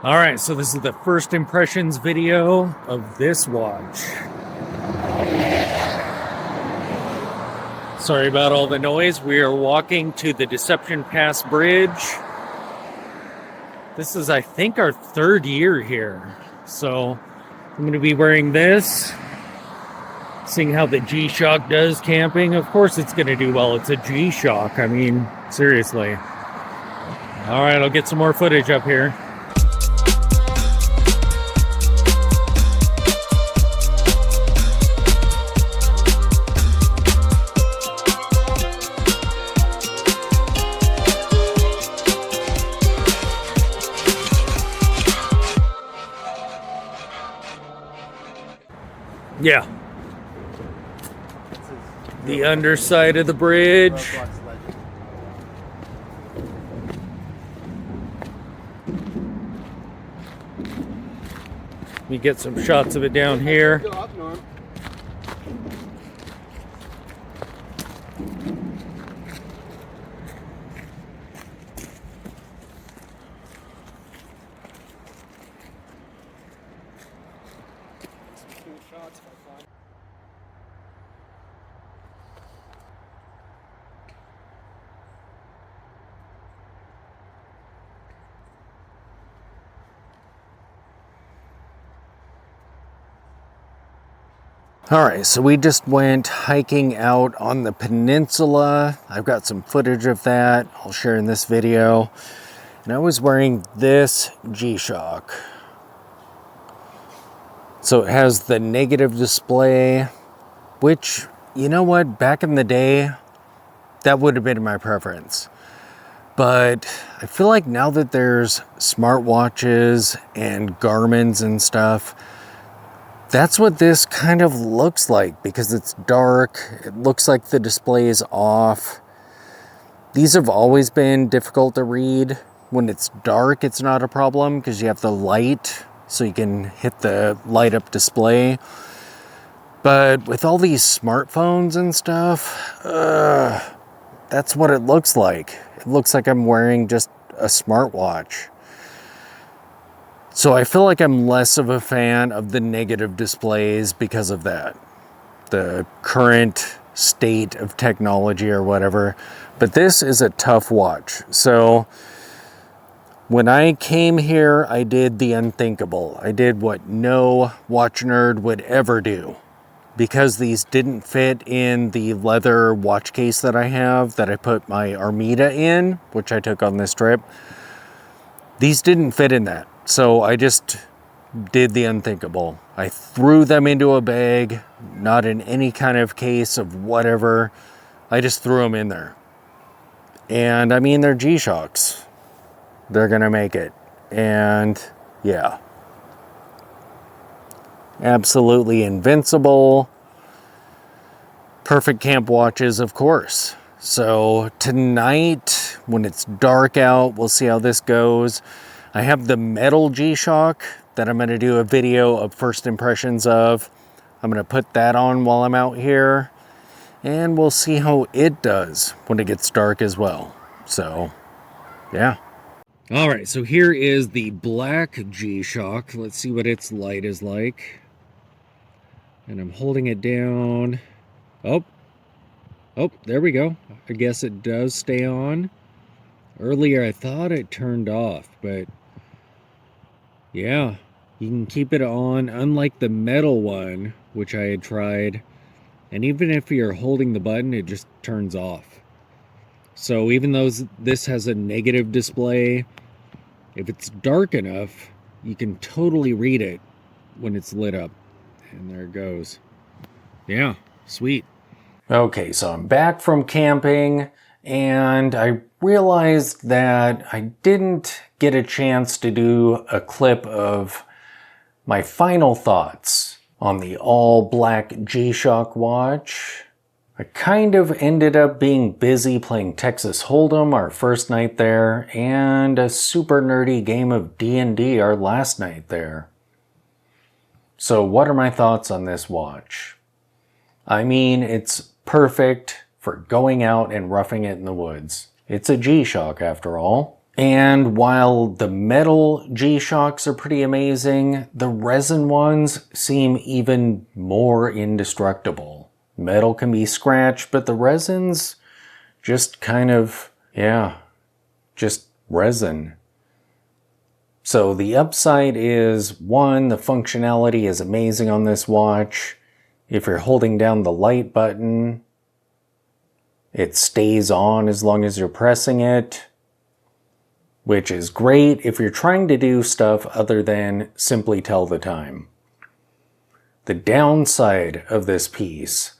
All right, so this is the first impressions video of this watch. Sorry about all the noise. We are walking to the Deception Pass Bridge. This is, I think, our third year here. So I'm going to be wearing this, seeing how the G-Shock does camping. Of course it's going to do well. It's a G-Shock. I mean, seriously. All right, I'll get some more footage up here. Yeah. The underside of the bridge. We get some shots of it down here. All right, so we just went hiking out on the peninsula. I've got some footage of that I'll share in this video. And I was wearing this G-Shock. So it has the negative display, which, you know what, back in the day, that would have been my preference. But I feel like now that there's smartwatches and Garmin's and stuff, that's what this kind of looks like because it's dark. It looks like the display is off. These have always been difficult to read. When it's dark, it's not a problem because you have the light, so you can hit the light up display. But with all these smartphones and stuff, that's what it looks like. It looks like I'm wearing just a smartwatch. So I feel like I'm less of a fan of the negative displays because of that. The current state of technology or whatever. But this is a tough watch. So when I came here, I did the unthinkable. I did what no watch nerd would ever do. Because these didn't fit in the leather watch case that I have, that I put my Armida in, which I took on this trip. These didn't fit in that. So I just did the unthinkable. I threw them into a bag, not in any kind of case of whatever. I just threw them in there. And I mean, they're G-Shocks. They're gonna make it. And yeah. Absolutely invincible. Perfect camp watches, of course. So tonight, when it's dark out, we'll see how this goes. I have the metal G-Shock that I'm going to do a video of first impressions of. I'm going to put that on while I'm out here. And we'll see how it does when it gets dark as well. So, yeah. All right, so here is the black G-Shock. Let's see what its light is like. And I'm holding it down. Oh, there we go. I guess it does stay on. Earlier I thought it turned off, but yeah, you can keep it on, unlike the metal one, which I had tried. And even if you're holding the button, it just turns off. So even though this has a negative display, if it's dark enough, you can totally read it when it's lit up. And there it goes. Yeah, sweet. Okay, so I'm back from camping, and I realized that I didn't get a chance to do a clip of my final thoughts on the all-black G-Shock watch. I kind of ended up being busy playing Texas Hold'em our first night there, and a super nerdy game of D&D our last night there. So what are my thoughts on this watch? I mean, it's perfect for going out and roughing it in the woods. It's a G-Shock after all. And while the metal G-Shocks are pretty amazing, the resin ones seem even more indestructible. Metal can be scratched, but the resins just kind of, yeah, just resin. So the upside is, one, the functionality is amazing on this watch. If you're holding down the light button, it stays on as long as you're pressing it, which is great if you're trying to do stuff other than simply tell the time. The downside of this piece,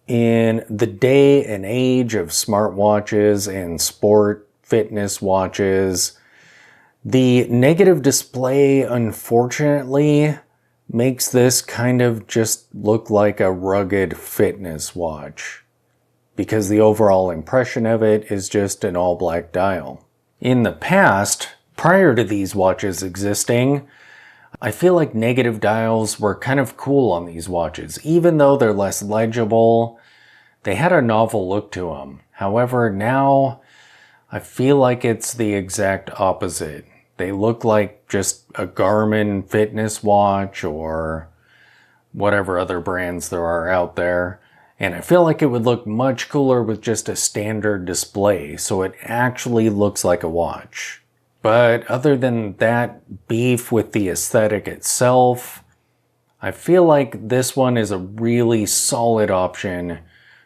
in the day and age of smartwatches and sport fitness watches, the negative display, unfortunately, makes this kind of just look like a rugged fitness watch, because the overall impression of it is just an all-black dial. In the past, prior to these watches existing, I feel like negative dials were kind of cool on these watches. Even though they're less legible, they had a novel look to them. However, now I feel like it's the exact opposite. They look like just a Garmin fitness watch or whatever other brands there are out there. And I feel like it would look much cooler with just a standard display, so it actually looks like a watch. But other than that beef with the aesthetic itself, I feel like this one is a really solid option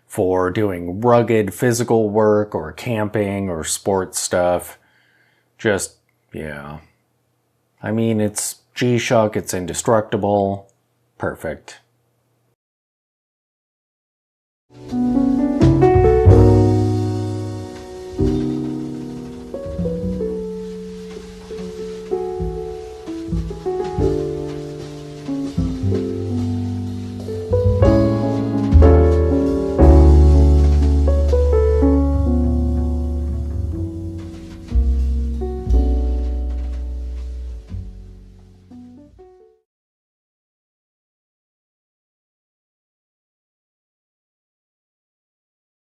for doing rugged physical work or camping or sports stuff. Just, yeah. I mean, it's G-Shock, it's indestructible. Perfect.